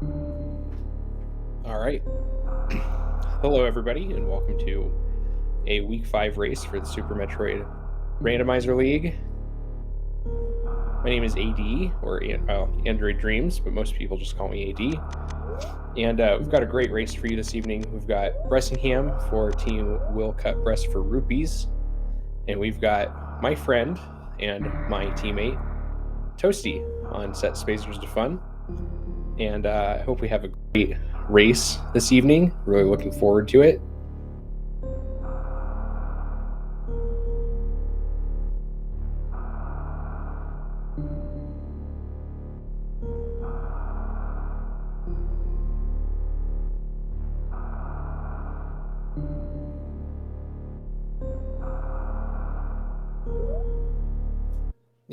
All right. Hello, everybody, and welcome to a Week 5 race for the Super Metroid Randomizer League. My name is AD, or Android Dreams, but most people just call me AD. And we've got a great race for you this evening. We've got Bressingham for Team Will Cut Bress for Rupees. And we've got my friend and my teammate, Toasty, on set Spazers to Fun. And I hope we have a great race this evening. Really looking forward to it.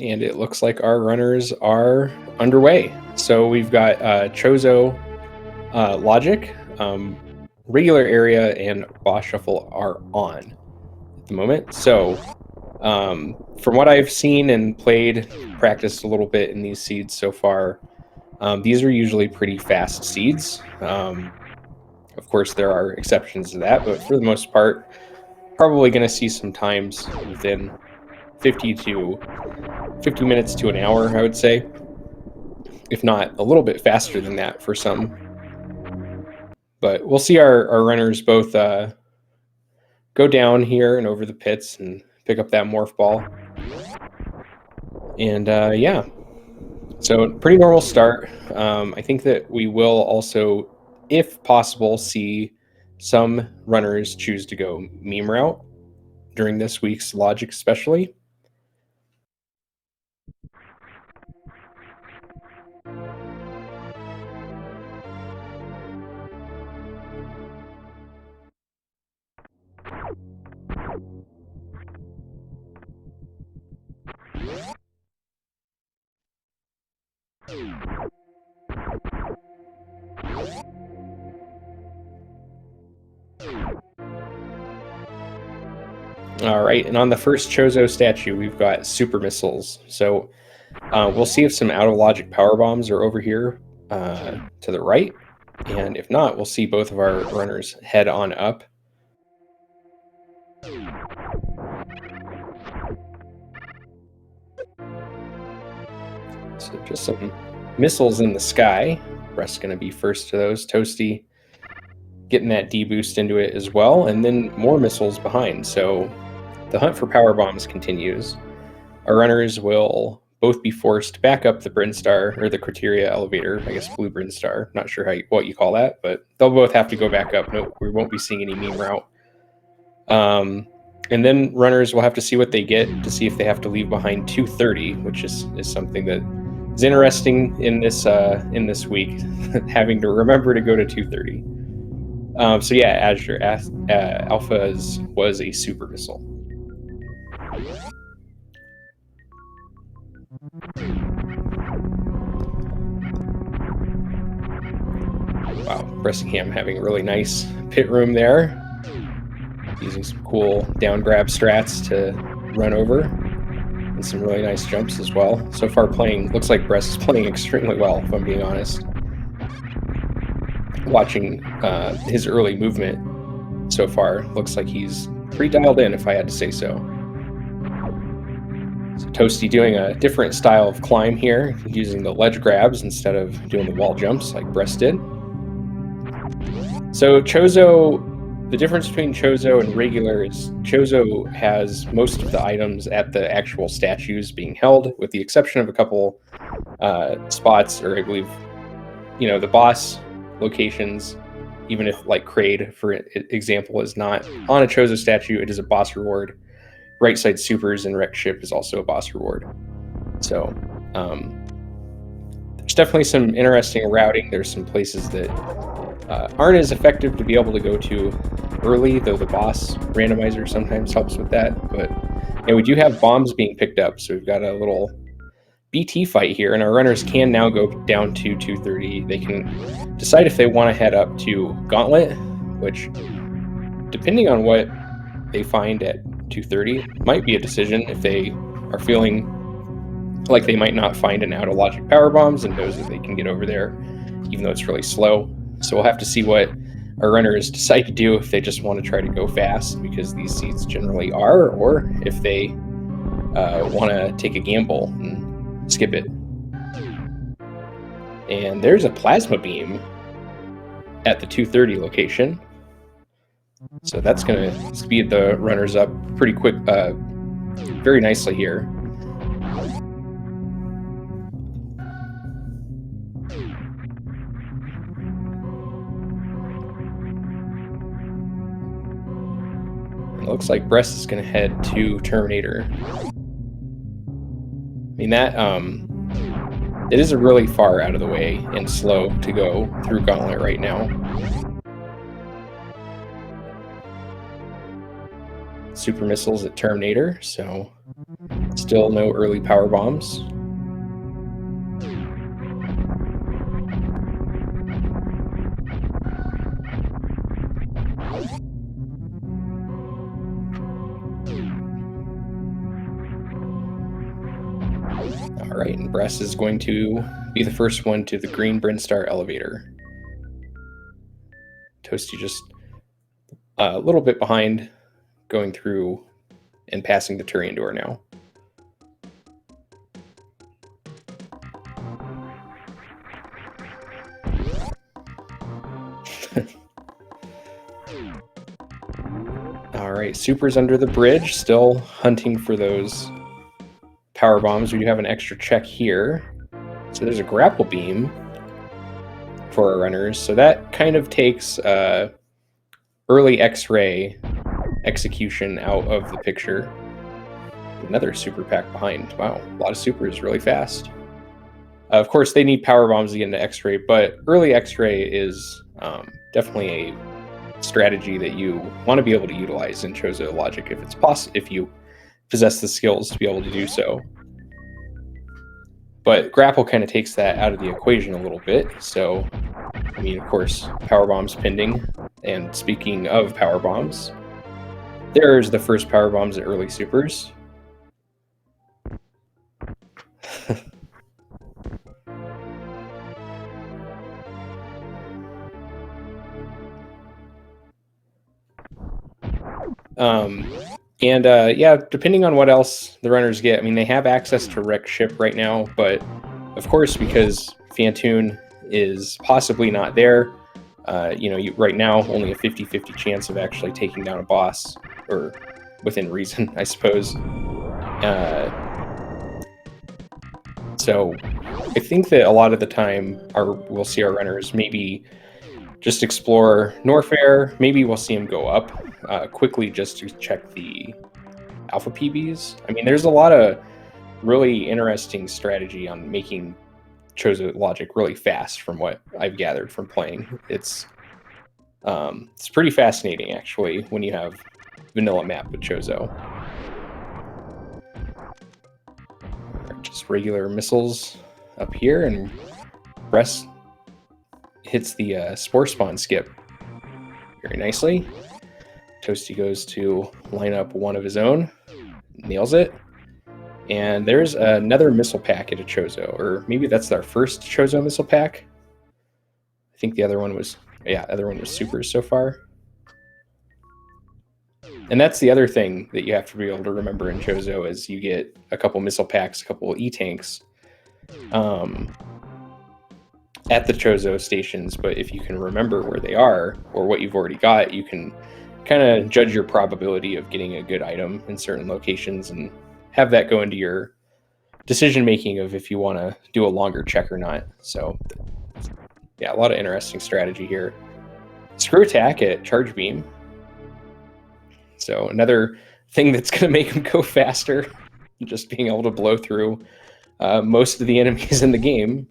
And it looks like our runners are underway. So we've got Chozo, Logic, Regular Area, and Boss Shuffle are on at the moment. So from what I've seen and played, practiced a little bit in these seeds so far, these are usually pretty fast seeds. Of course, there are exceptions to that, but for the most part, probably going to see some times within 50 minutes to an hour, I would say, if not a little bit faster than that for some. But we'll see our runners both go down here and over the pits and pick up that morph ball. And yeah, so pretty normal start. I think that we will also, if possible, see some runners choose to go meme route during this week's Logic especially. All right, and on the first Chozo statue, we've got super missiles. So we'll see if some out of logic power bombs are over here to the right, and if not, we'll see both of our runners head on up. So just some missiles in the sky. Bress going to be first to those. Toasty getting that D boost into it as well, and then more missiles behind. So the hunt for power bombs continues. Our runners will both be forced back up the Brinstar, or the Criteria elevator, I guess blue Brinstar. Not sure what you call that, but they'll both have to go back up. No, we won't be seeing any meme route. And then runners will have to see what they get to see if they have to leave behind 230, which is something that is interesting in this week, having to remember to go to 230. So yeah, Azure Alpha was a super missile. Wow, Bressingham having a really nice pit room there. Using some cool down grab strats to run over. And some really nice jumps as well. So far looks like Bress is playing extremely well, if I'm being honest. Watching his early movement so far, looks like he's pretty dialed in, if I had to say so. So Toasty doing a different style of climb here, using the ledge grabs instead of doing the wall jumps like Bress did. So Chozo, the difference between Chozo and regular is Chozo has most of the items at the actual statues being held, with the exception of a couple spots, or I believe, the boss locations, even if like Kraid, for example, is not on a Chozo statue, it is a boss reward. Right side supers and wreck ship is also a boss reward. So there's definitely some interesting routing. There's some places that aren't as effective to be able to go to early, though the boss randomizer sometimes helps with that. But we do have bombs being picked up, so we've got a little BT fight here, and our runners can now go down to 230. They can decide if they want to head up to Gauntlet, which, depending on what they find at 230, might be a decision if they are feeling like they might not find an out of logic power bombs and knows that they can get over there even though it's really slow. So we'll have to see what our runners decide to do, if they just want to try to go fast, because these seats generally are, or if they want to take a gamble and skip it. And there's a plasma beam at the 230 location. So that's going to speed the runners up pretty quick, very nicely here. It looks like Bress is going to head to Terminator. I mean, that it is really far out of the way and slow to go through Gauntlet right now. Super missiles at Terminator, so still no early power bombs. All right, and Bress is going to be the first one to the green Brinstar elevator. Toasty just a little bit behind, going through and passing the Turian door now. All right, Super's under the bridge, still hunting for those power bombs. We do have an extra check here. So there's a grapple beam for our runners. So that kind of takes early X-ray execution out of the picture. Another super pack behind. Wow, a lot of supers really fast. Of course, they need power bombs to get into X-ray, but early X-ray is definitely a strategy that you want to be able to utilize in Chozo logic if it's possible, if you possess the skills to be able to do so. But grapple kind of takes that out of the equation a little bit. So, I mean, of course, power bombs pending. And speaking of power bombs, there's the first power bombs at early supers. Yeah, depending on what else the runners get, I mean, they have access to wreck ship right now, but of course, because Fantoon is possibly not there, right now, only a 50-50 chance of actually taking down a boss, or within reason, I suppose. So I think that a lot of the time we'll see our runners maybe just explore Norfair. Maybe we'll see them go up quickly just to check the alpha PBs. I mean, there's a lot of really interesting strategy on making Chozo logic really fast from what I've gathered from playing. It's pretty fascinating, actually, when you have vanilla map with Chozo. Just regular missiles up here, and Bress hits the Spore Spawn skip very nicely. Toasty goes to line up one of his own, nails it. And there's another missile pack at a Chozo, or maybe that's our first Chozo missile pack. I think the other one was, supers so far. And that's the other thing that you have to be able to remember in Chozo is you get a couple missile packs, a couple E-tanks at the Chozo stations, but if you can remember where they are or what you've already got, you can kind of judge your probability of getting a good item in certain locations and have that go into your decision making of if you want to do a longer check or not. So yeah, a lot of interesting strategy here. Screw attack at charge beam. So another thing that's going to make him go faster, just being able to blow through most of the enemies in the game.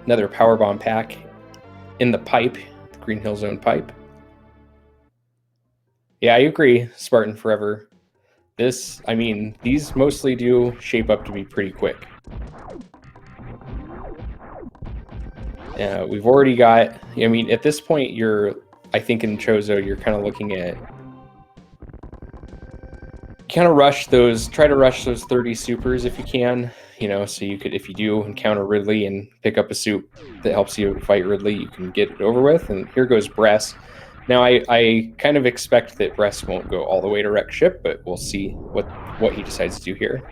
Another power bomb pack in the pipe, the Green Hill Zone pipe. Yeah, I agree, Spartan Forever. These mostly do shape up to be pretty quick. We've already got, at this point, I think in Chozo, you're kind of looking at kind of rush those. Try to rush those 30 supers if you can. So you could, if you do encounter Ridley and pick up a suit that helps you fight Ridley, you can get it over with. And here goes Bress. Now I kind of expect that Bress won't go all the way to wreck ship, but we'll see what he decides to do here.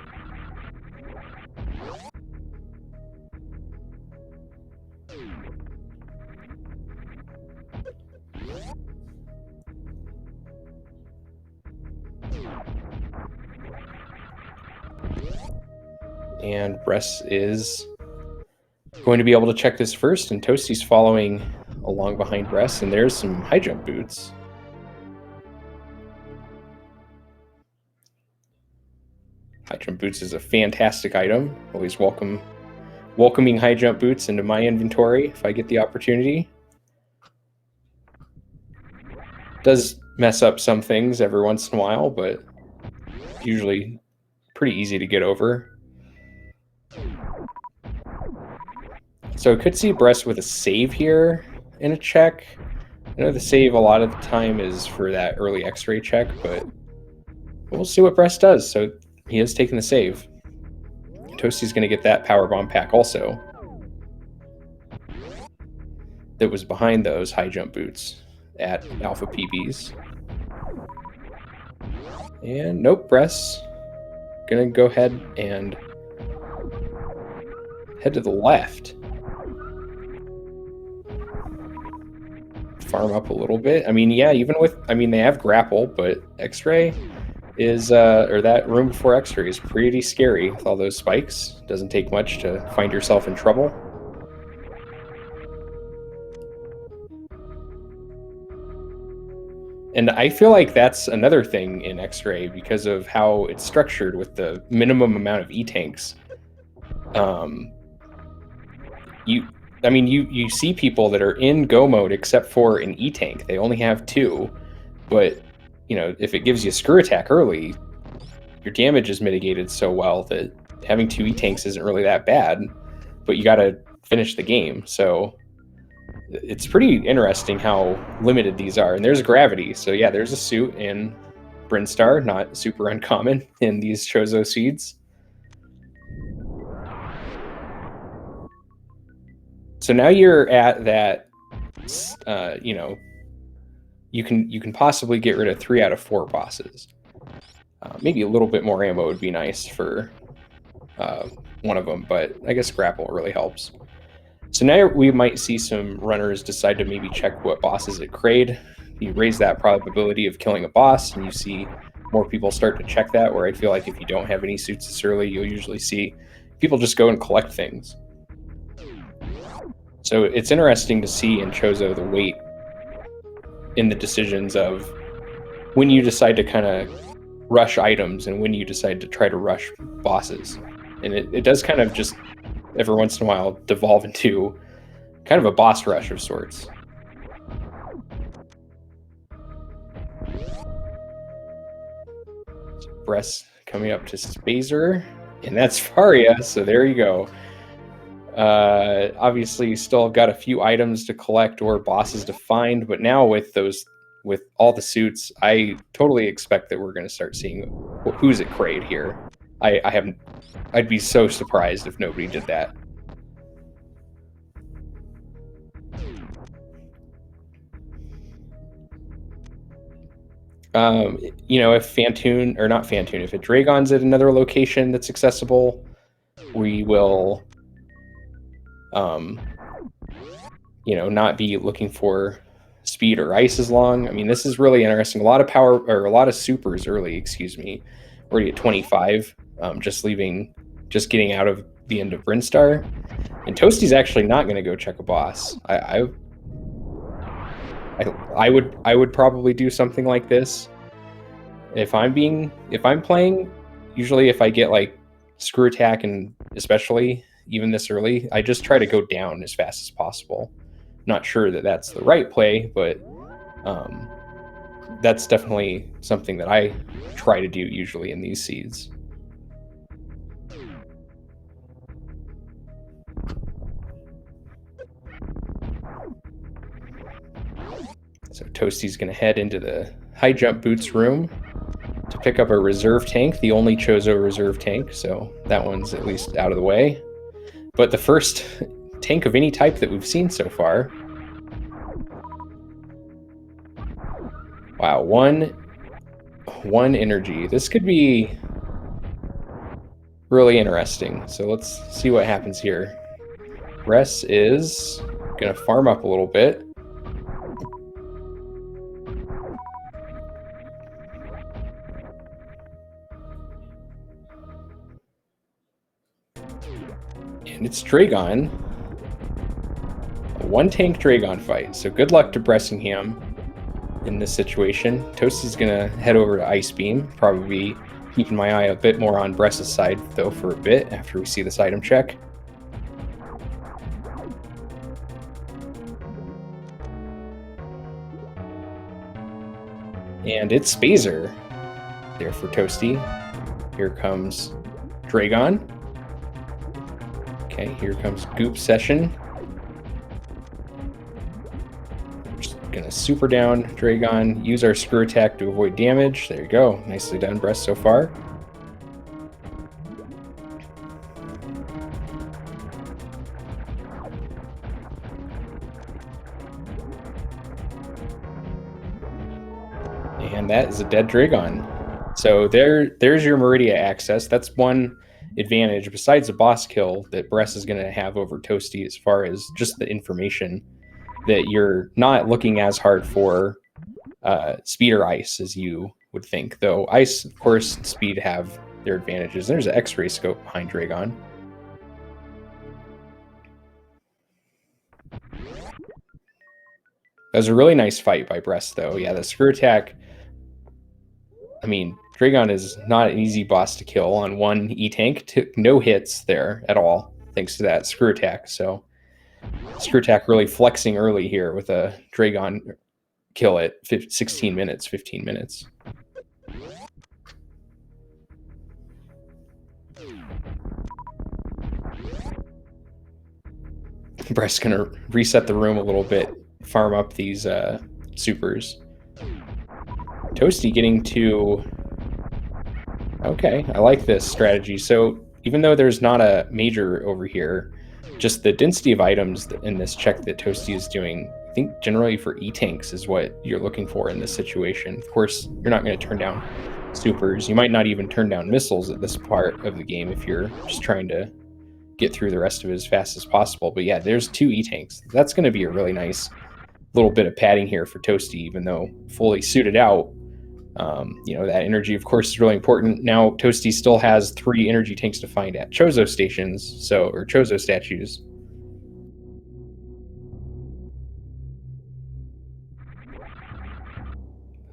And Bress is going to be able to check this first, and Toasty's following along behind Bress, and there's some high jump boots. High jump boots is a fantastic item. Always welcoming high jump boots into my inventory if I get the opportunity. Does mess up some things every once in a while, but usually pretty easy to get over. So I could see Bress with a save here and a check. I know the save a lot of the time is for that early X-ray check, but we'll see what Bress does. So he is taking the save. Toasty's going to get that power bomb pack also. That was behind those high jump boots at Alpha PBs. And nope, Bress gonna go ahead and head to the left. Farm up a little bit. I mean, yeah, they have grapple, but X-ray is, or that room before X-ray is pretty scary with all those spikes. Doesn't take much to find yourself in trouble. And I feel like that's another thing in X-ray because of how it's structured with the minimum amount of E-tanks. You see people that are in go mode except for an E-tank. They only have 2, but if it gives you screw attack early, your damage is mitigated so well that having 2 E-tanks isn't really that bad, but you got to finish the game. So it's pretty interesting how limited these are. And there's gravity. So yeah, there's a suit in Brinstar, not super uncommon in these Chozo seeds. So now you're at that, you can possibly get rid of 3 out of 4 bosses. Maybe a little bit more ammo would be nice for one of them, but I guess grapple really helps. So now we might see some runners decide to maybe check what bosses it crayed. You raise that probability of killing a boss, and you see more people start to check that, where I feel like if you don't have any suits this early, you'll usually see people just go and collect things. So it's interesting to see in Chozo the weight in the decisions of when you decide to kind of rush items and when you decide to try to rush bosses. And it does kind of just every once in a while devolve into kind of a boss rush of sorts. So Bress coming up to Spazer, and that's Faria, so there you go. Obviously you still got a few items to collect or bosses to find, but now with all the suits, I totally expect that we're going to start seeing who's it crayed here. I'd be so surprised if nobody did that. If Fantoon, or not Fantoon, if Dragon's at another location that's accessible, we will, not be looking for speed or ice as long. I mean, this is really interesting. A lot of power, or a lot of supers early, excuse me. Already at 25, just getting out of the end of Brinstar. And Toasty's actually not going to go check a boss. I would probably do something like this. If I'm playing, usually if I get like screw attack, and especially even this early, I just try to go down as fast as possible. Not sure that that's the right play, but that's definitely something that I try to do usually in these seeds. So Toasty's going to head into the high jump boots room to pick up a reserve tank, the only Chozo reserve tank, so that one's at least out of the way. But the first tank of any type that we've seen so far. Wow, one energy. This could be really interesting. So let's see what happens here. Bress is gonna farm up a little bit. And it's Dragon. A one-tank Dragon fight. So good luck to Bressingham in this situation. Toasty's gonna head over to Ice Beam. Probably keeping my eye a bit more on Bress's side, though, for a bit after we see this item check. And it's Spazer there for Toasty. Here comes Dragon. Okay, here comes Goop Session. We're just gonna super down Dragon, use our screw attack to avoid damage. There you go. Nicely done, Bress, so far. And that is a dead Dragon. So there's your Meridia access. That's one advantage besides the boss kill that Bress is going to have over Toasty, as far as just the information that you're not looking as hard for speed or ice as you would think. Though ice, of course, and speed have their advantages. There's an X-ray scope behind Dragon. That was a really nice fight by Bress, though. Yeah, the screw attack. I mean, Dragon is not an easy boss to kill on one E-Tank. Took no hits there at all, thanks to that screw attack. So, screw attack really flexing early here with a Dragon kill at 15 minutes. Bress gonna reset the room a little bit, farm up these supers. Toasty getting to... Okay, I like this strategy. So even though there's not a major over here, just the density of items in this check that Toasty is doing, I think generally for E-Tanks is what you're looking for in this situation. Of course, you're not going to turn down supers. You might not even turn down missiles at this part of the game if you're just trying to get through the rest of it as fast as possible. But yeah, there's 2 E-Tanks. That's going to be a really nice little bit of padding here for Toasty, even though fully suited out. That energy, of course, is really important. Now, Toasty still has 3 energy tanks to find at Chozo stations, or Chozo statues.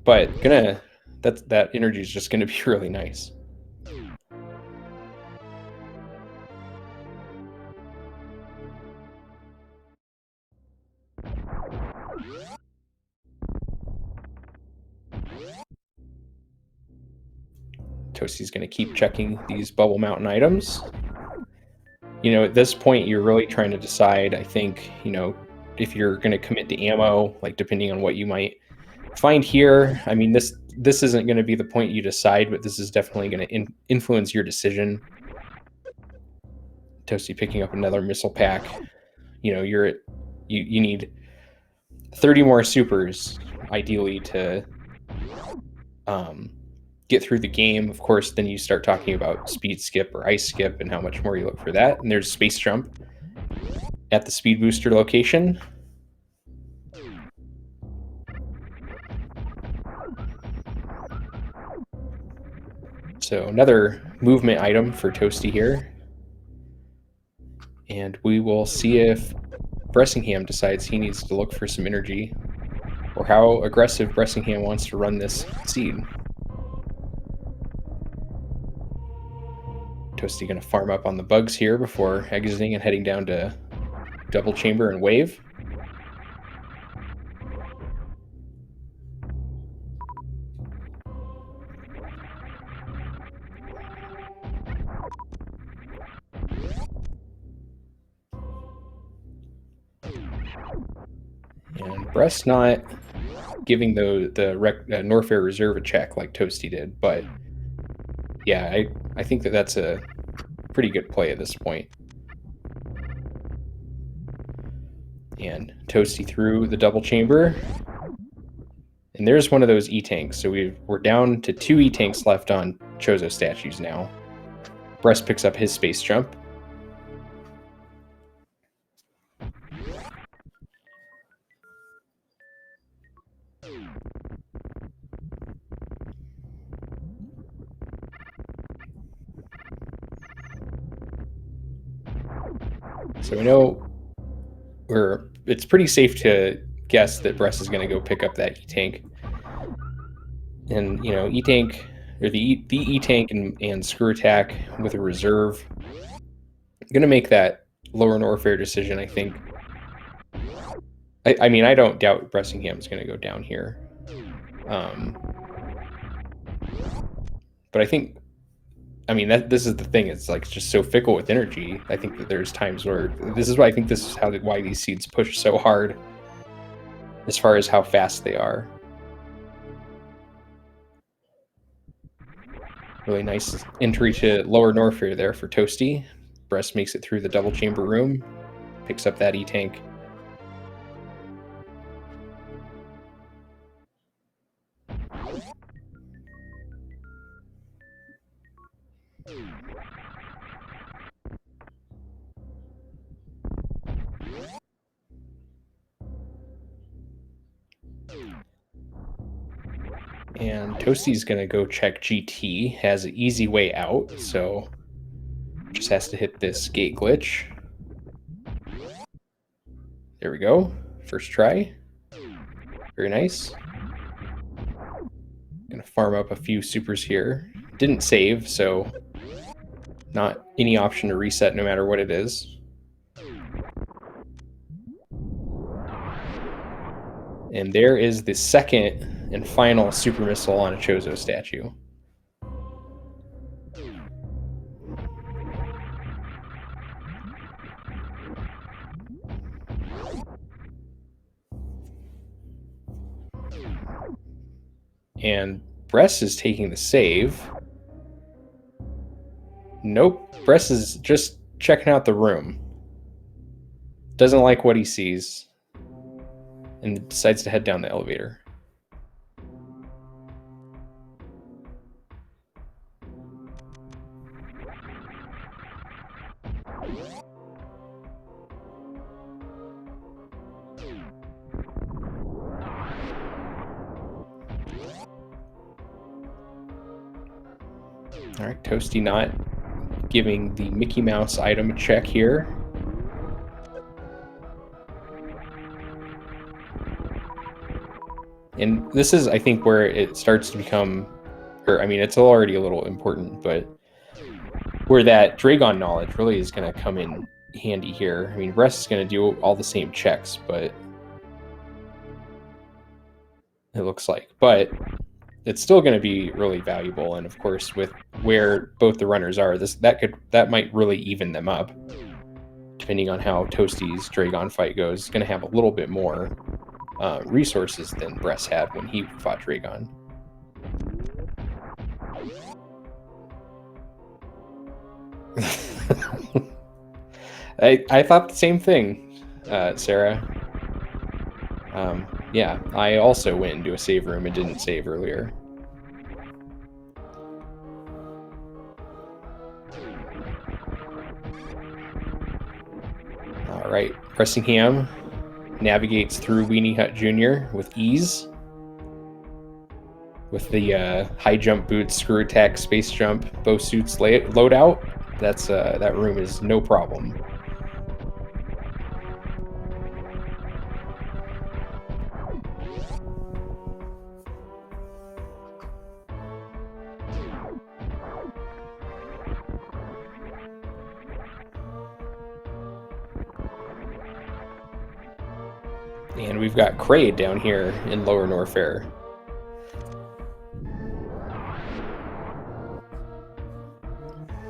But that energy is just gonna be really nice. Toasty's going to keep checking these Bubble Mountain items. At this point, you're really trying to decide, I think, if you're going to commit to ammo, like depending on what you might find here. I mean, this isn't going to be the point you decide, but this is definitely going to influence your decision. Toasty picking up another missile pack. You need 30 more supers, ideally, to get through the game. Of course, then you start talking about speed skip or ice skip and how much more you look for that. And there's space jump at the speed booster location. So another movement item for Toasty here. And we will see if Bressingham decides he needs to look for some energy, or how aggressive Bressingham wants to run this seed. Toasty going to farm up on the bugs here before exiting and heading down to Double Chamber and Wave. And Bress not giving the Norfair Reserve a check like Toasty did, but yeah, I think that's a pretty good play at this point. And Toasty through the double chamber. And there's one of those E-tanks. So we're down to 2 E-tanks left on Chozo statues now. Bress picks up his space jump. So we know it's pretty safe to guess that Bress is going to go pick up that E-tank. And, E-tank, or the E-tank and Screw Attack with a reserve. I'm going to make that lower Norfair decision, I think. I mean, I don't doubt Bressingham's going to go down here. But I think, this is the thing. It's like just so fickle with energy. I think that there's times where this is why these seeds push so hard as far as how fast they are. Really nice entry to lower Norfair there for Toasty. Bress makes it through the double chamber room, picks up that E-tank. And Toasty's going to go check GT, has an easy way out, so just has to hit this gate glitch. There we go. First try. Very nice. Gonna farm up a few supers here. Didn't save, so not any option to reset no matter what it is. And there is the second and final super missile on a Chozo statue. And Bress is taking the save. Nope, Bress is just checking out the room. Doesn't like what he sees. And decides to head down the elevator. All right, Toasty not giving the Mickey Mouse item a check here. And this is, I think, where it starts to become, it's already a little important, but where that Dragon knowledge really is going to come in handy here. Bress is going to do all the same checks, but it looks like. But it's still going to be really valuable, and of course, with where both the runners are, that might really even them up. Depending on how Toasty's Dragon fight goes, it's going to have a little bit more resources than Bress had when he fought Dragon. I thought the same thing, Sarah. Yeah, I also went into a save room and didn't save earlier. All right, Bressingham navigates through Weenie Hut Jr. with ease. With the high jump boots, screw attack, space jump, bow suits loadout, that room is no problem. And we've got Kraid down here in Lower Norfair.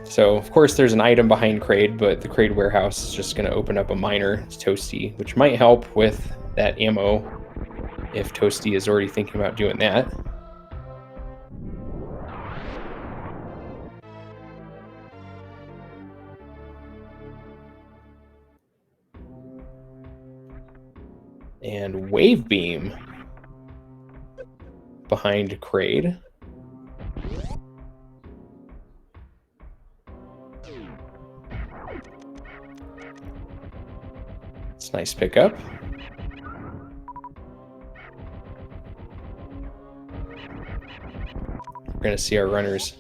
So, of course, there's an item behind Kraid, but the Kraid warehouse is just going to open up a miner. It's Toasty, which might help with that ammo if Toasty is already thinking about doing that. And Wave Beam behind Kraid. It's a nice pickup. We're going to see our runners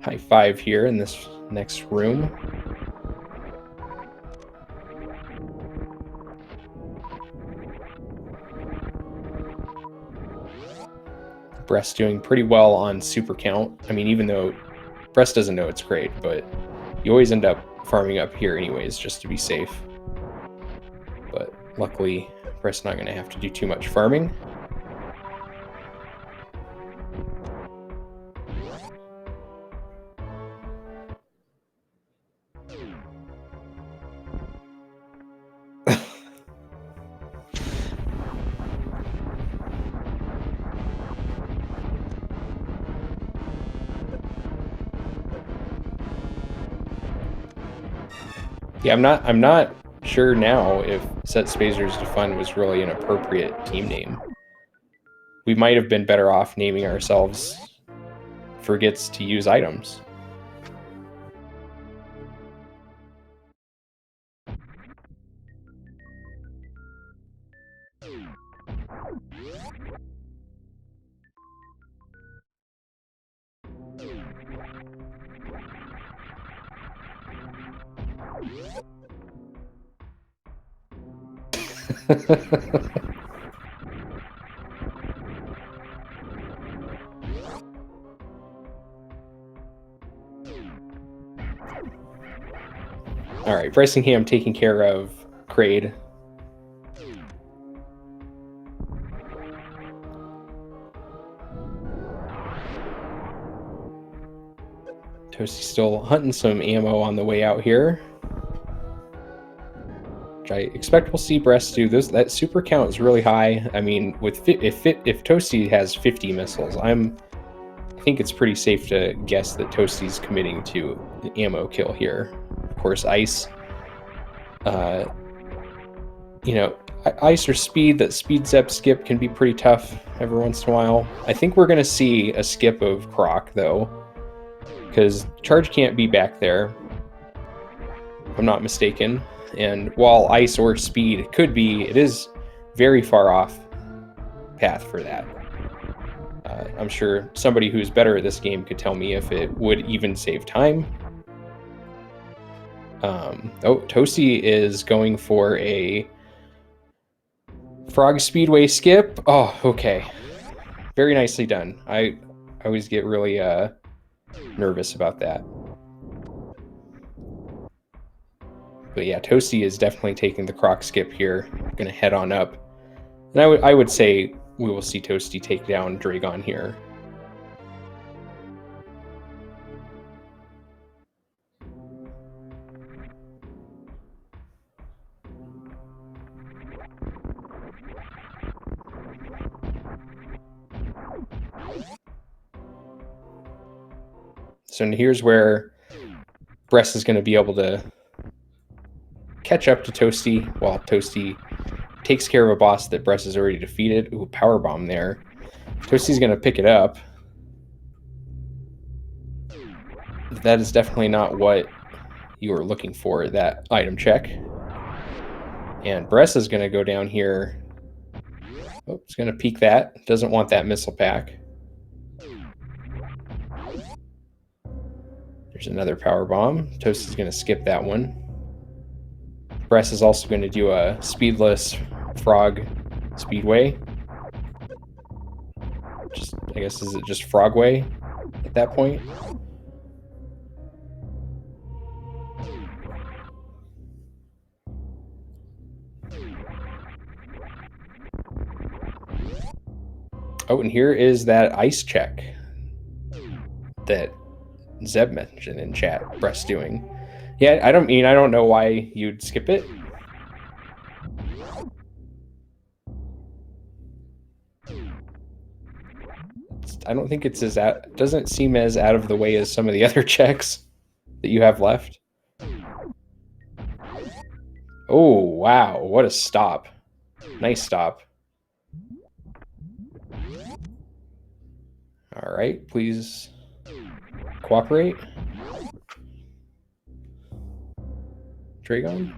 high five here in this next room. Bress doing pretty well on super count. I mean, even though Bress doesn't know it's great, but you always end up farming up here anyways, just to be safe. But luckily, Bress not going to have to do too much farming. Yeah, I'm not sure now if Set Spazers to Fun was really an appropriate team name. We might have been better off naming ourselves Forgets to Use Items. All right, Bressingham taking care of Kraid. Toasty's still hunting some ammo on the way out here, which I expect we'll see Bress do. That super count is really high. I mean, if Toasty has 50 missiles, I think it's pretty safe to guess that Toasty's committing to the ammo kill here. Of course, ice. Ice or speed, that speed zep skip can be pretty tough every once in a while. I think we're going to see a skip of Croc, though, because Charge can't be back there, if I'm not mistaken. And while ice or speed could be, it is very far off path for that. I'm sure somebody who's better at this game could tell me if it would even save time. Toasty is going for a Frog Speedway skip. Oh, okay. Very nicely done. I always get really nervous about that. But yeah, Toasty is definitely taking the Croc skip here. Going to head on up. And I would say we will see Toasty take down Dragon here. So here's where Bress is going to be able to catch up to Toasty while Toasty takes care of a boss that Bress has already defeated. Ooh, power bomb there. Toasty's going to pick it up. That is definitely not what you were looking for, that item check. And Bress is going to go down here. Oh, it's going to peek that. Doesn't want that missile pack. There's another power bomb. Toasty's going to skip that one. Bress is also going to do a speedless frog speedway. I guess, is it just Frogway at that point? Oh, and here is that ice check that Zeb mentioned in chat. Bress doing. Yeah, I don't know why you'd skip it. I don't think it's doesn't seem as out of the way as some of the other checks that you have left. Oh, wow. What a stop. Nice stop. All right, please cooperate. Dragon.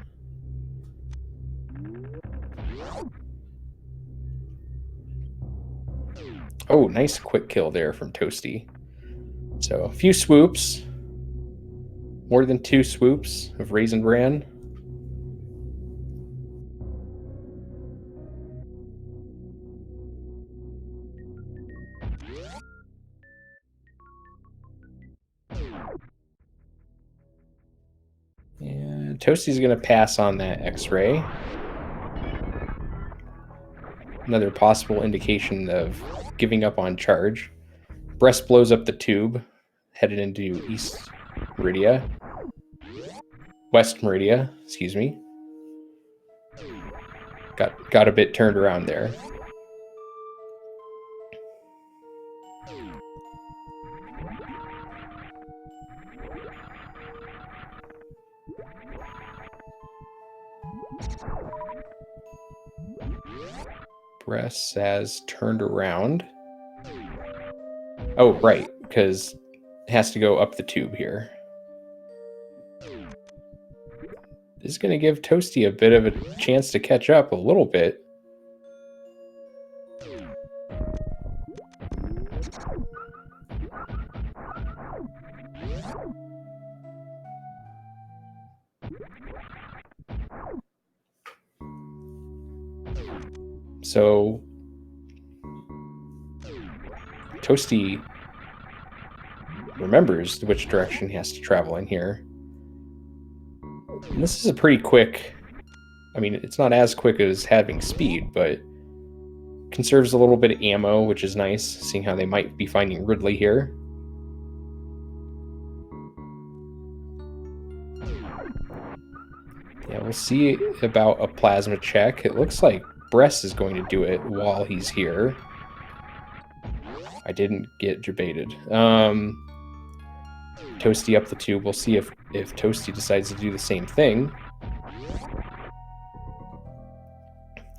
Oh, nice quick kill there from Toasty. So a few swoops. More than 2 swoops of Raisin Bran. And Toasty's going to pass on that X-ray. Another possible indication of giving up on charge. Bress blows up the tube, headed into East Meridia. West Meridia, excuse me. Got a bit turned around there. Bress has turned around. Oh, right, because it has to go up the tube here. This is going to give Toasty a bit of a chance to catch up a little bit. So Toasty remembers which direction he has to travel in here. And this is a pretty quick, I mean, it's not as quick as having speed, but conserves a little bit of ammo, which is nice, seeing how they might be finding Ridley here. Yeah, we'll see about a plasma check. It looks like Bress is going to do it while he's here. I didn't get debated. Toasty up the tube. We'll see if Toasty decides to do the same thing.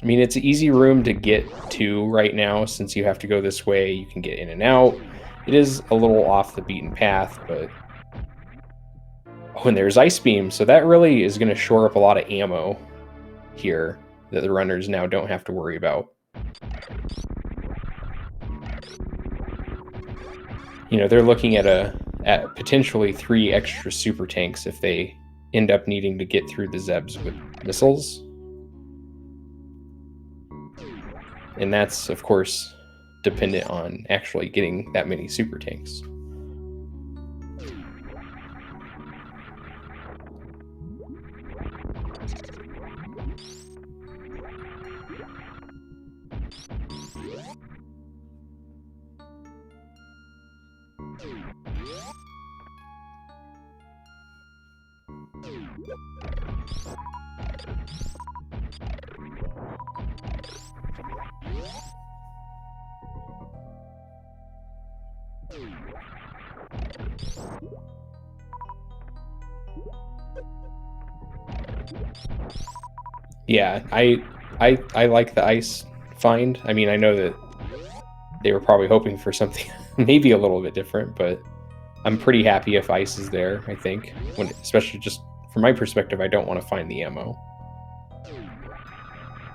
I mean, it's an easy room to get to right now since you have to go this way. You can get in and out. It is a little off the beaten path, but... Oh, and there's Ice Beam, so that really is going to shore up a lot of ammo here that the runners now don't have to worry about. You know, they're looking at potentially 3 extra super tanks if they end up needing to get through the Zebs with missiles. And that's, of course, dependent on actually getting that many super tanks. Yeah, I like the ice find. I mean, I know that they were probably hoping for something maybe a little bit different, but I'm pretty happy if ice is there, I think. Especially just from my perspective, I don't want to find the ammo.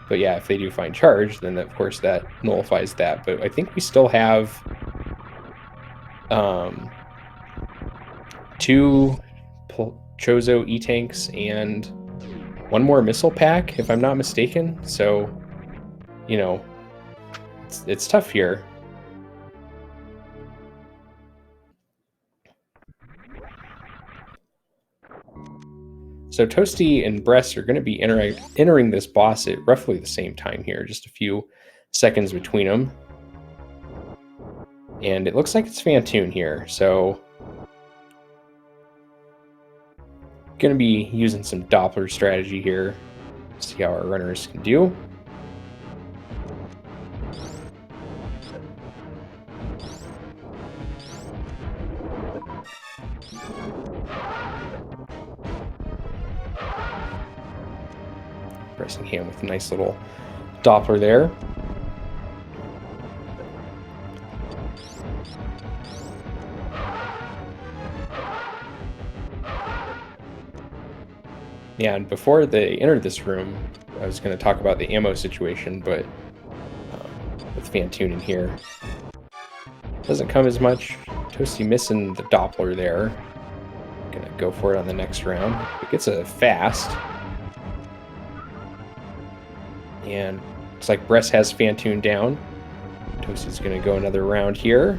But yeah, if they do find charge, then of course that nullifies that. But I think we still have 2 Chozo E-tanks and 1 more missile pack, if I'm not mistaken. So, you know, it's tough here. So Toasty and Bress are going to be entering this boss at roughly the same time here, just a few seconds between them. And it looks like it's Phantoon here, so going to be using some Doppler strategy here, see how our runners can do. Pressing hand with a nice little Doppler there. Yeah, and before they entered this room, I was going to talk about the ammo situation, but with Fantoon in here, doesn't come as much. Toasty missing the Doppler there. Gonna go for it on the next round. It gets a fast. And looks like Bress has Fantoon down. Toasty's gonna go another round here.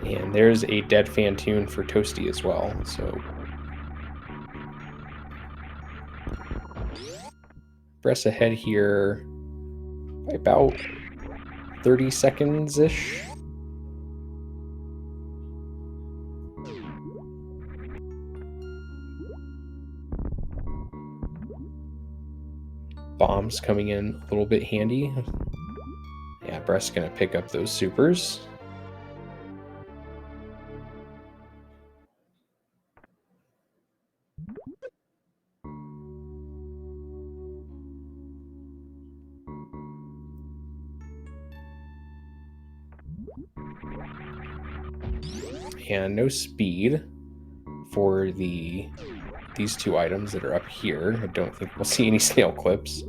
And there's a dead Fantoon for Toasty as well. So Bress ahead here by about 30 seconds-ish. Bombs coming in a little bit handy. Yeah, Bress gonna pick up those supers. And no speed for these two items that are up here. I don't think we'll see any snail clips.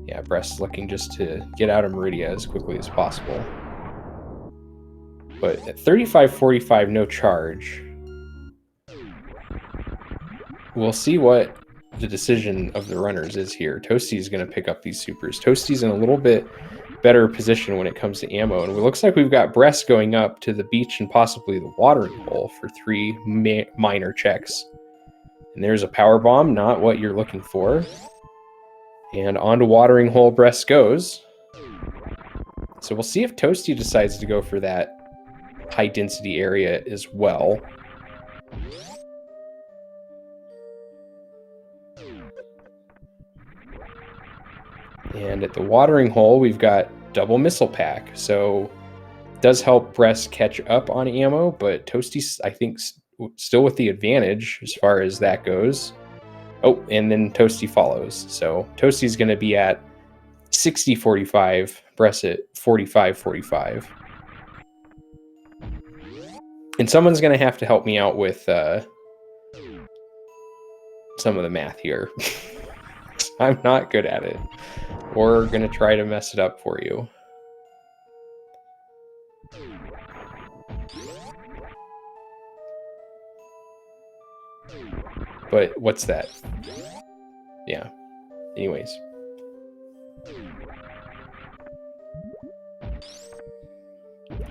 Yeah, Bress looking just to get out of Meridia as quickly as possible. But at 35.45, no charge. We'll see what the decision of the runners is here. Toasty's going to pick up these supers. Toasty's in a little bit better position when it comes to ammo. And it looks like we've got Bress going up to the beach and possibly the watering hole for 3 minor checks. And there's a power bomb, not what you're looking for. And onto watering hole Bress goes. So we'll see if Toasty decides to go for that high density area as well. And at the watering hole, we've got double missile pack. So it does help Bress catch up on ammo, but Toasty's, I think, still with the advantage as far as that goes. Oh, and then Toasty follows. So Toasty's going to be at 60.45, Bress at 45.45. And someone's going to have to help me out with some of the math here. I'm not good at it. We're going to try to mess it up for you. But what's that? Yeah. Anyways.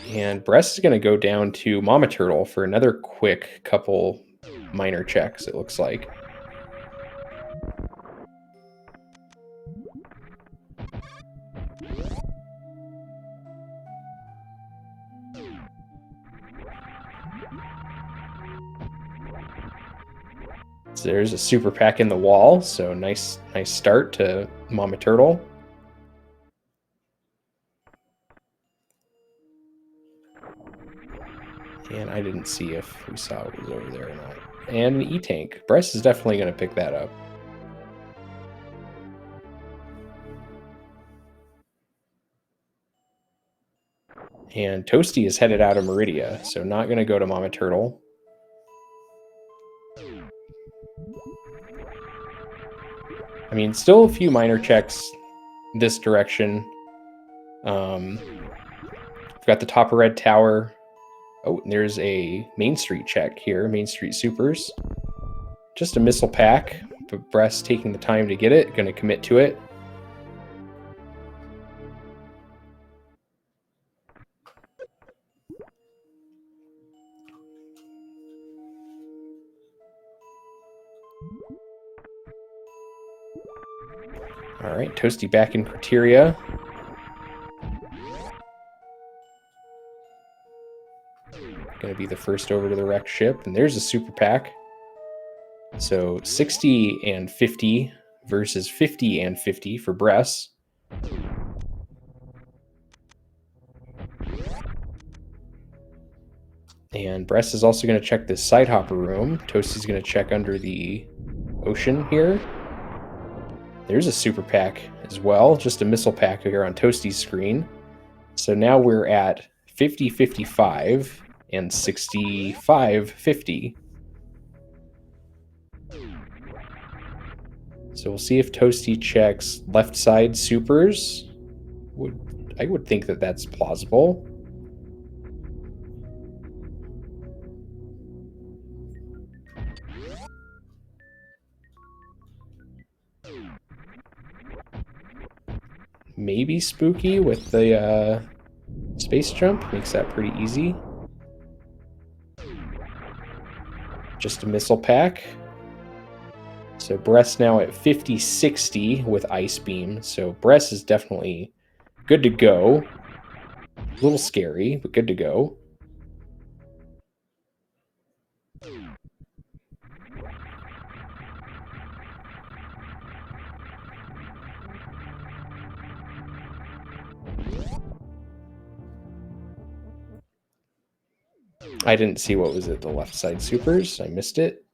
And Bress is going to go down to Mama Turtle for another quick couple minor checks, it looks like. So there's a super pack in the wall, so nice start to Mama Turtle. And I didn't see if we saw it was over there or not. And an E-Tank. Bress is definitely going to pick that up. And Toasty is headed out of Meridia, so not going to go to Mama Turtle. I mean, still a few minor checks this direction. We've got the top of Red Tower. Oh, there's a Main Street check here, Main Street Supers. Just a missile pack, but Bress taking the time to get it, going to commit to it. All right, Toasty back in criteria. going to be the first over to the wrecked ship. And there's a super pack. So 60 and 50 versus 50 and 50 for Bress. And Bress is also going to check this side hopper room. Toasty's going to check under the ocean here. There's a super pack as well, just a missile pack here on Toasty's screen. So now we're at 50-55 and 65-50. So we'll see if Toasty checks left side supers. I would think that that's plausible. Maybe Spooky with the space jump makes that pretty easy. Just a missile pack. So Bress now at 50-60 with Ice Beam. So Bress is definitely good to go. A little scary, but good to go. I didn't see what was at the left side supers. I missed it.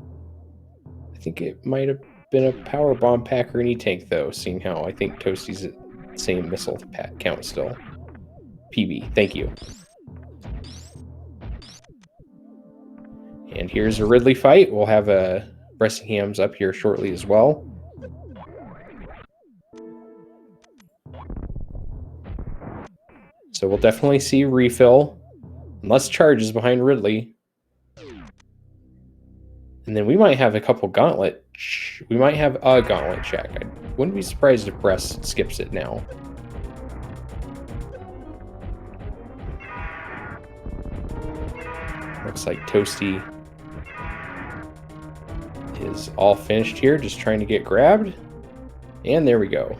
I think it might have been a power bomb pack or any tank, though, seeing how I think Toasty's at the same missile count still. PB, thank you. And here's a Ridley fight. We'll have a Bressingham's up here shortly as well. So we'll definitely see refill. Unless charge is behind Ridley. And then we might have a couple gauntlet. We might have a gauntlet check. I wouldn't be surprised if Bress skips it now. Looks like Toasty is all finished here, just trying to get grabbed. And there we go.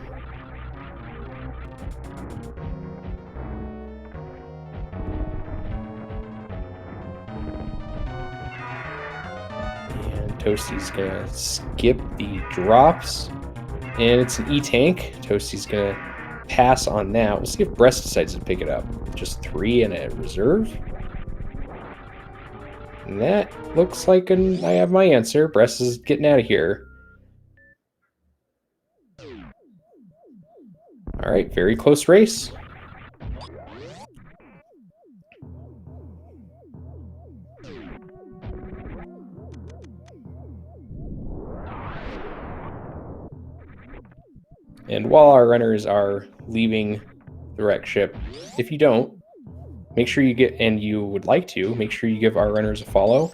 Toasty's gonna skip the drops, and it's an E-tank. Toasty's gonna pass on that. We'll see if Bress decides to pick it up. Just 3 and a reserve. And that looks like I have my answer. Bress is getting out of here. All right, very close race. And while our runners are leaving the wreck ship, if you don't, make sure you get, and you would like to, make sure you give our runners a follow.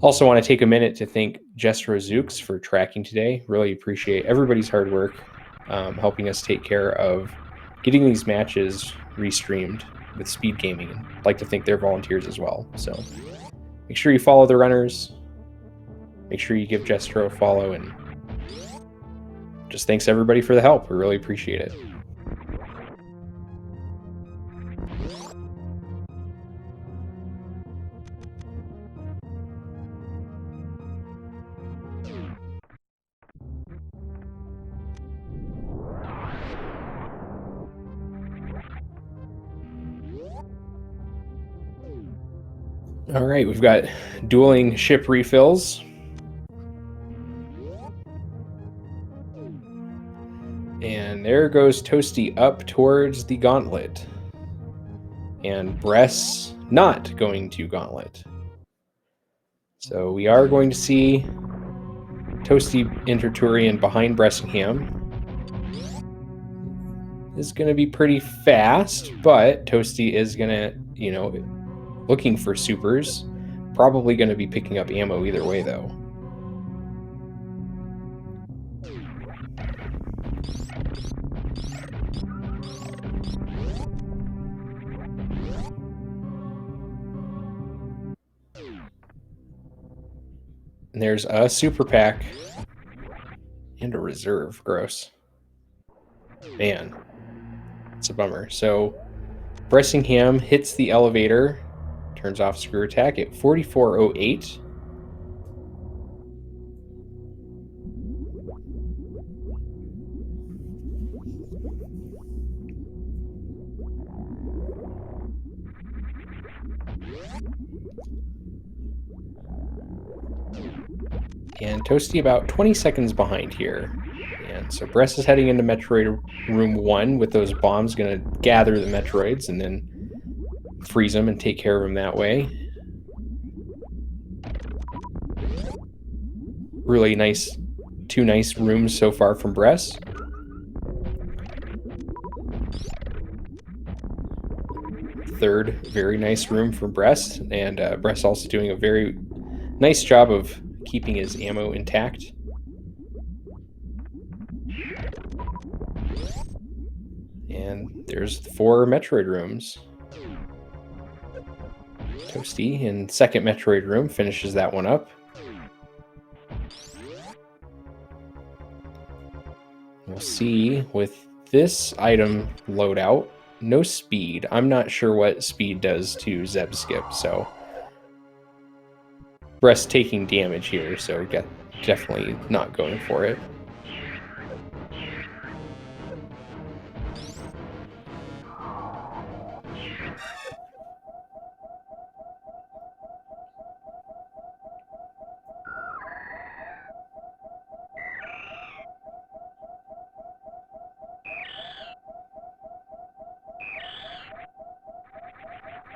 Also want to take a minute to thank Jestro Zooks for tracking today. Really appreciate everybody's hard work, helping us take care of getting these matches restreamed with Speed Gaming. And I'd like to thank their volunteers as well. So make sure you follow the runners. Make sure you give Jestro a follow, and just thanks everybody for the help. We really appreciate it. All right, we've got dueling ship refills. And there goes Toasty up towards the gauntlet. And Bress not going to gauntlet. So we are going to see Toasty Interturian behind Bressingham. Is going to be pretty fast, but Toasty is going to, looking for supers. Probably going to be picking up ammo either way, though. And there's a super pack and a reserve. Gross. Man, it's a bummer. So Bressingham hits the elevator, turns off screw attack at 4408. And Toasty about 20 seconds behind here. And so Bress is heading into Metroid Room 1 with those bombs, going to gather the Metroids and then freeze them and take care of them that way. Really nice, 2 nice rooms so far from Bress. Third, very nice room from Bress, and Bress also doing a very nice job of keeping his ammo intact. And there's 4 Metroid rooms. Toasty in second Metroid room finishes that one up. We'll see with this item loadout, no speed. I'm not sure what speed does to Zeb Skip, so Bress taking damage here, so definitely not going for it.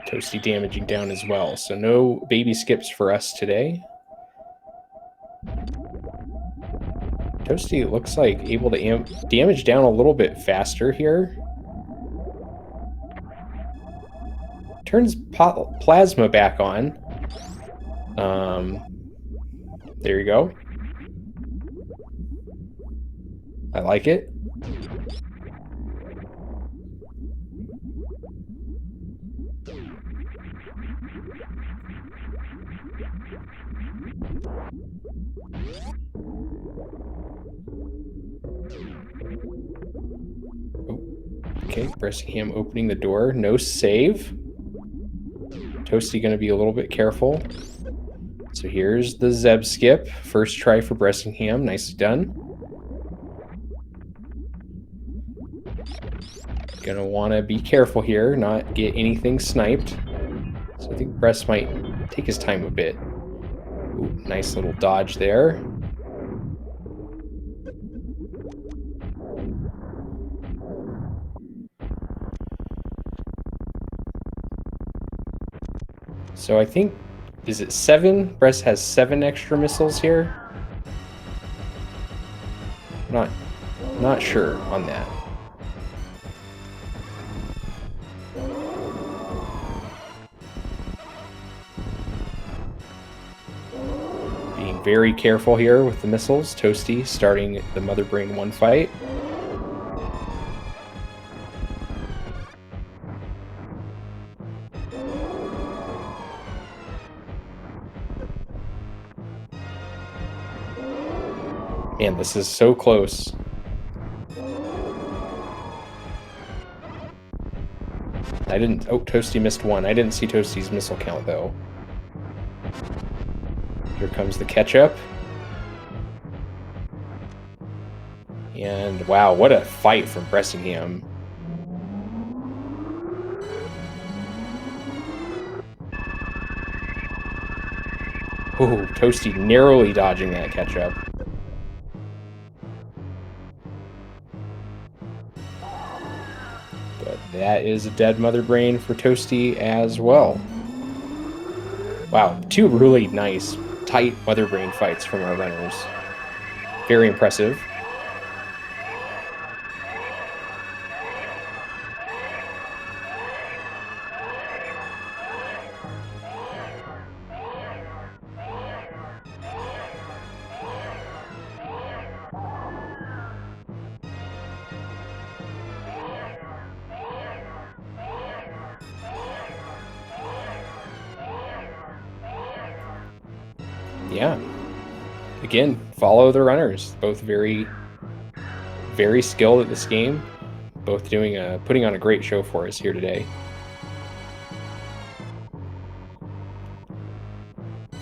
Toasty damaging down as well, so no baby skips for us today. Toasty looks like able to damage down a little bit faster here. Turns plasma back on. There you go. I like it. Okay, Bressingham opening the door. No save. Toasty going to be a little bit careful. So here's the Zeb skip. First try for Bressingham. Nicely done. Gonna want to be careful here, not get anything sniped. So I think Bress might take his time a bit. Ooh, nice little dodge there. So I think, is it 7? Bress has 7 extra missiles here. Not sure on that. Being very careful here with the missiles. Toasty starting the Mother Brain 1 fight. Man, this is so close. Oh, Toasty missed one. I didn't see Toasty's missile count, though. Here comes the catch-up. And wow, what a fight from Bressingham. Ooh, Toasty narrowly dodging that catch-up. That is a dead Mother Brain for Toasty as well. Wow, 2 really nice, tight Mother Brain fights from our runners. Very impressive. Yeah. Again, follow the runners. Both very, very skilled at this game. Both doing putting on a great show for us here today.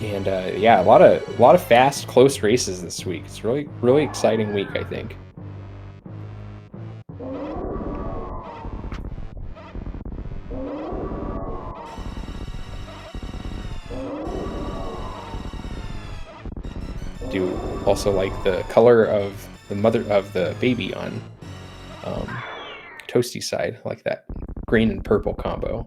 And yeah, a lot of fast, close races this week. It's really exciting week, I think. Do also like the color of the mother of the baby on Toasty's side, like that green and purple combo.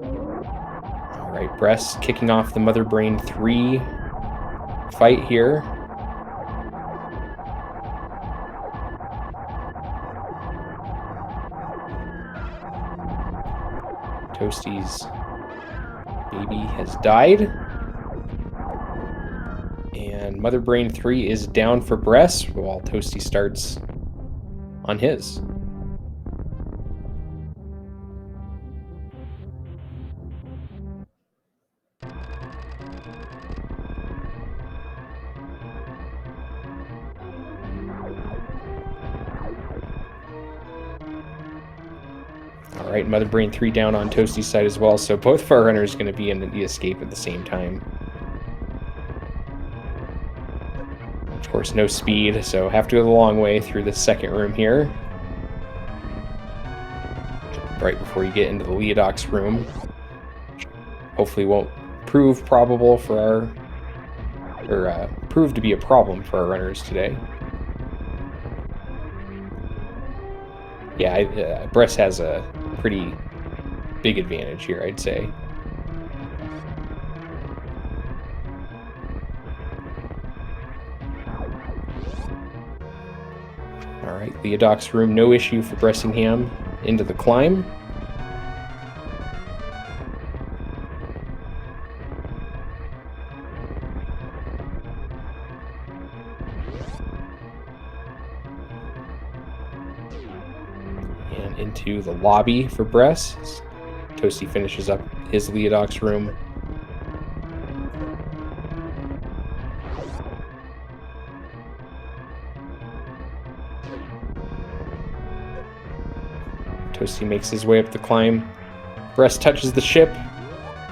All right, Bress kicking off the Mother Brain 3 fight here. Toasty's baby has died. And Mother Brain 3 is down for Bress while Toasty starts on his. All right, Mother Brain 3 down on Toasty's side as well, so both of our runners are going to be in the escape at the same time. Of course, no speed, so have to go the long way through the second room here. Right before you get into the Leodoc's room. Hopefully won't prove probable for our... or prove to be a problem for our runners today. Yeah, Bress has a pretty big advantage here, I'd say. All right, Leodoc's room, no issue for Bressingham into the climb. And into the lobby for Bress. Toasty finishes up his Leodoc's room. Toasty makes his way up the climb. Bress touches the ship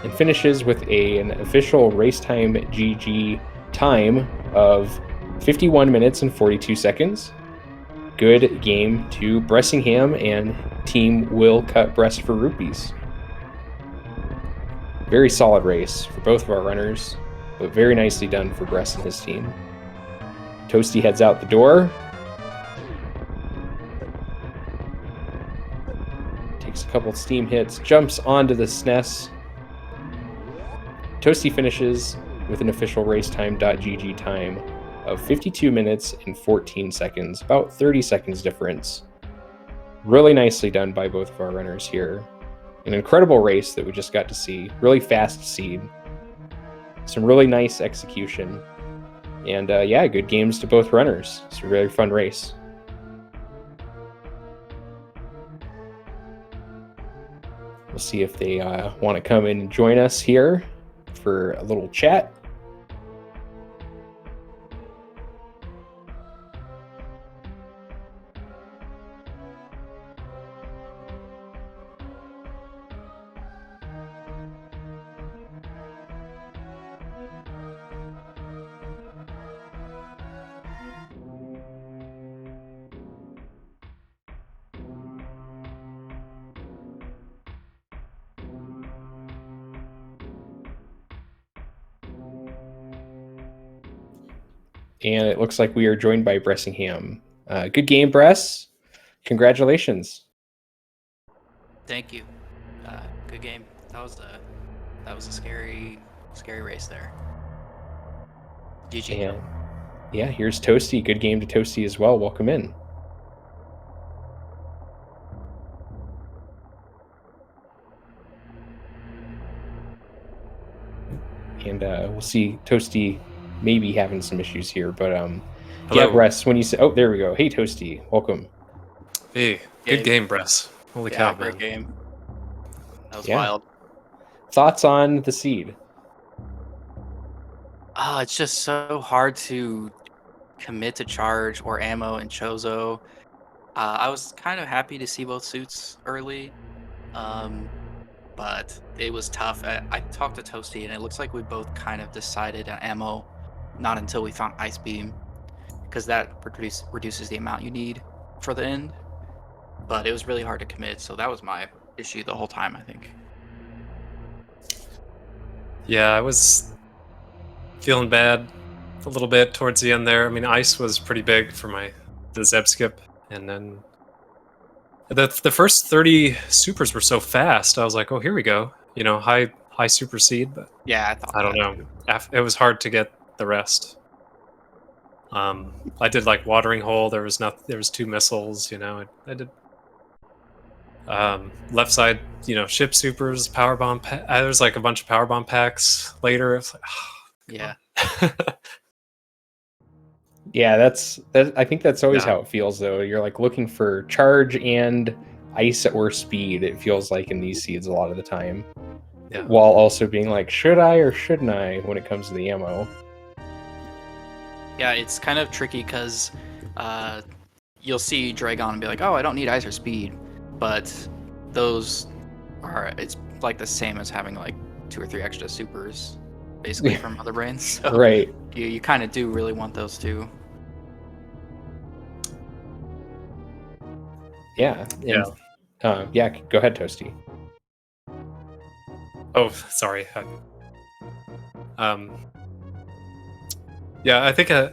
and finishes with an official race time GG time of 51 minutes and 42 seconds. Good game to Bressingham, and team will cut Bress for rupees. Very solid race for both of our runners, but very nicely done for Bress and his team. Toasty heads out the door. Takes a couple steam hits, jumps onto the SNES. Toasty finishes with an official race time.gg time of 52 minutes and 14 seconds, about 30 seconds difference. Really nicely done by both of our runners here. An incredible race that we just got to see. Really fast seed. Some really nice execution. And yeah, good games to both runners. It's a really fun race. We'll see if they want to come in and join us here for a little chat. And it looks like we are joined by Bressingham. Good game, Bress. Congratulations. Thank you. Good game. That was a scary race there. GG. And yeah, here's Toasty. Good game to Toasty as well. Welcome in. And we'll see Toasty maybe having some issues here, but yeah, Bress, when you say, oh, there we go. Hey, Toasty, welcome. Hey, good game, Bress. Holy cow, great man. game. That was wild. Thoughts on the seed? It's just so hard to commit to charge or ammo in Chozo. I was kind of happy to see both suits early, but it was tough. I talked to Toasty, and it looks like we both kind of decided on ammo, not until we found Ice Beam, because that reduces the amount you need for the end. But it was really hard to commit, so that was my issue the whole time, I think. Yeah, I was feeling bad a little bit towards the end there. I mean, ice was pretty big for the Zeb skip, and then the first 30 supers were so fast. I was like, oh, here we go. You know, high super seed, but Yeah, I thought I don't know. too. It was hard to get the rest. I did like watering hole. There was 2 missiles. You know, I did left side. You know, ship supers, power bomb. There was like a bunch of power bomb packs later. It's like, Yeah. Yeah, I think that's always Yeah. how it feels, though. You're like looking for charge and ice or speed. It feels like in these seeds a lot of the time, Yeah. while also being like, should I or shouldn't I when it comes to the ammo? Yeah, it's kind of tricky because you'll see Dragon and be like, oh, I don't need ice or speed. But it's like the same as having like 2 or 3 extra supers, basically, from other brains. So Right. you kind of do really want those two. Yeah. And, yeah, go ahead, Toasty. Oh, sorry. Yeah, I think I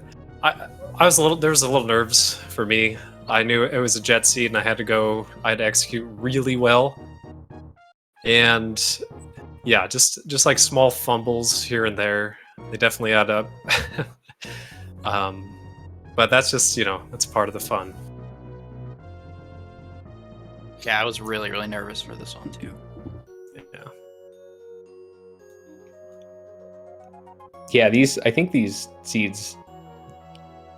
was there was a little nerves for me. I knew it was a jet seed, and I had to execute really well. And yeah, just like small fumbles here and there, they definitely add up. But that's just, you know, that's part of the fun. Yeah, I was really, really nervous for this one too. Yeah. Yeah, I think these seeds,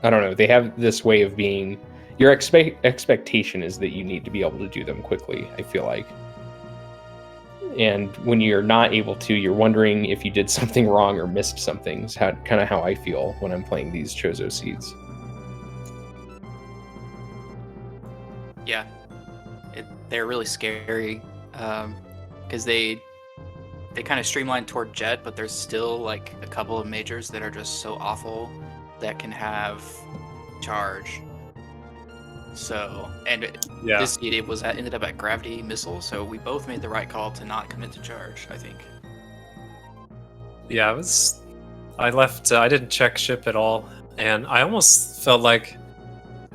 I don't know, they have this way of being, your expectation is that you need to be able to do them quickly, I feel like. And when you're not able to, you're wondering if you did something wrong or missed something. It's kind of how I feel when I'm playing these Chozo seeds. Yeah, they're really scary because they kind of streamline toward jet, but there's still like a couple of majors that are just so awful that can have charge. So, and Yeah. this seed ended up at gravity missile, so we both made the right call to not commit to charge, I think. Yeah, I left, I didn't check ship at all, and I almost felt like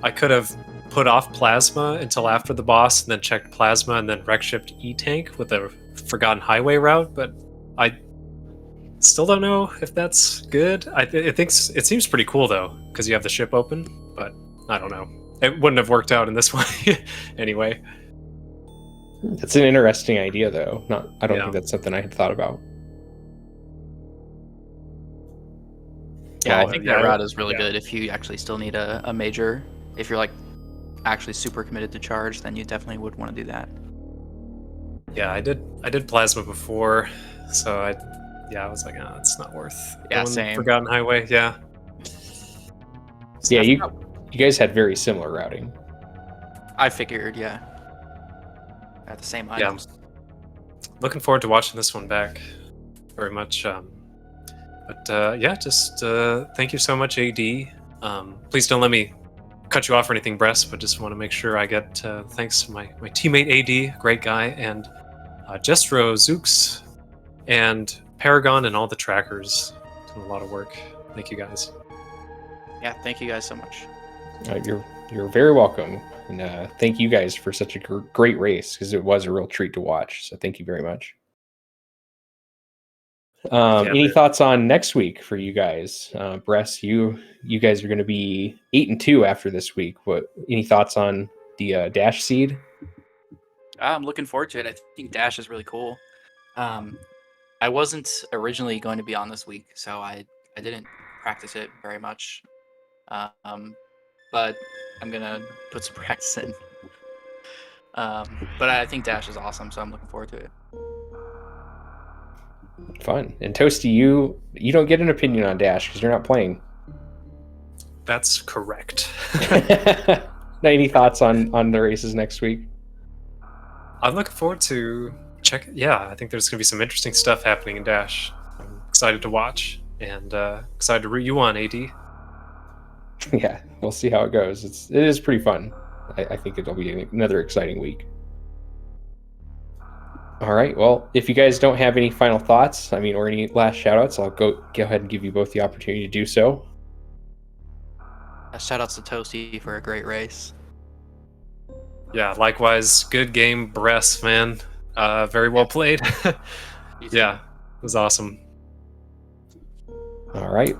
I could have put off plasma until after the boss, and then checked plasma, and then wreck shipped E-Tank with a Forgotten Highway route, but I still don't know if that's good. It seems pretty cool, though, because you have the ship open, but I don't know. It wouldn't have worked out in this one anyway. That's an interesting idea, though. I don't Yeah. think that's something I had thought about. Yeah, Well, I think yeah, that route is really yeah. good if you actually still need a major. If you're like actually super committed to charge, then you definitely would want to do that. Yeah, I did plasma before, so I was like, oh, it's not worth. Yeah, going same. Forgotten Highway, yeah. Yeah, you guys had very similar routing. I figured, yeah. At the same items. Looking forward to watching this one back, very much. Yeah, just thank you so much, AD. Please don't let me cut you off or anything, Bress, but just want to make sure I get thanks to my teammate AD, great guy, and Jestro, Zooks, and Paragon, and all the trackers doing a lot of work. Thank you guys. Yeah, thank you guys so much. You're very welcome, and thank you guys for such a great race, because it was a real treat to watch. So thank you very much. Any thoughts on next week for you guys? Bress, you guys are going to be 8-2 after this week. Any thoughts on the Dash seed? I'm looking forward to it. I think Dash is really cool. I wasn't originally going to be on this week, so I didn't practice it very much. But I'm gonna put some practice in. But I think Dash is awesome, so I'm looking forward to it. Fun. And Toasty, you don't get an opinion on Dash because you're not playing. That's correct. Any thoughts on the races next week? I'm looking forward to check. Yeah, I think there's going to be some interesting stuff happening in Dash. I'm excited to watch and excited to root you on, AD. Yeah, we'll see how it goes. It is pretty fun. I think it'll be another exciting week. All right. Well, if you guys don't have any final thoughts, or any last shout outs, I'll go ahead and give you both the opportunity to do so. Shout outs to Toasty for a great race. Yeah, likewise. Good game, Bress, man. Very well played. Yeah, it was awesome. All right.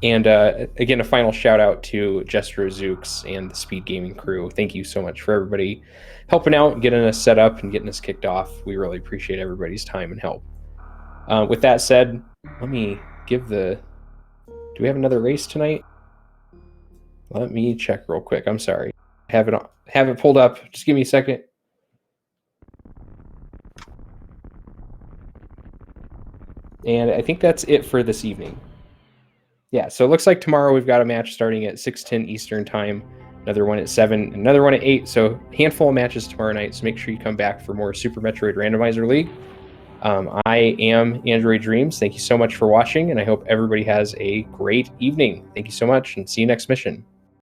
And again, a final shout out to Jester Zooks and the Speed Gaming crew. Thank you so much for everybody helping out, getting us set up, and getting us kicked off. We really appreciate everybody's time and help. With that said, let me give do we have another race tonight? Let me check real quick. I'm sorry. Have it pulled up. Just give me a second. And I think that's it for this evening. Yeah, so it looks like tomorrow we've got a match starting at 6:10 Eastern Time, another one at 7, another one at 8. So handful of matches tomorrow night. So make sure you come back for more Super Metroid Randomizer League. I am Android Dreams. Thank you so much for watching, and I hope everybody has a great evening. Thank you so much, and see you next mission.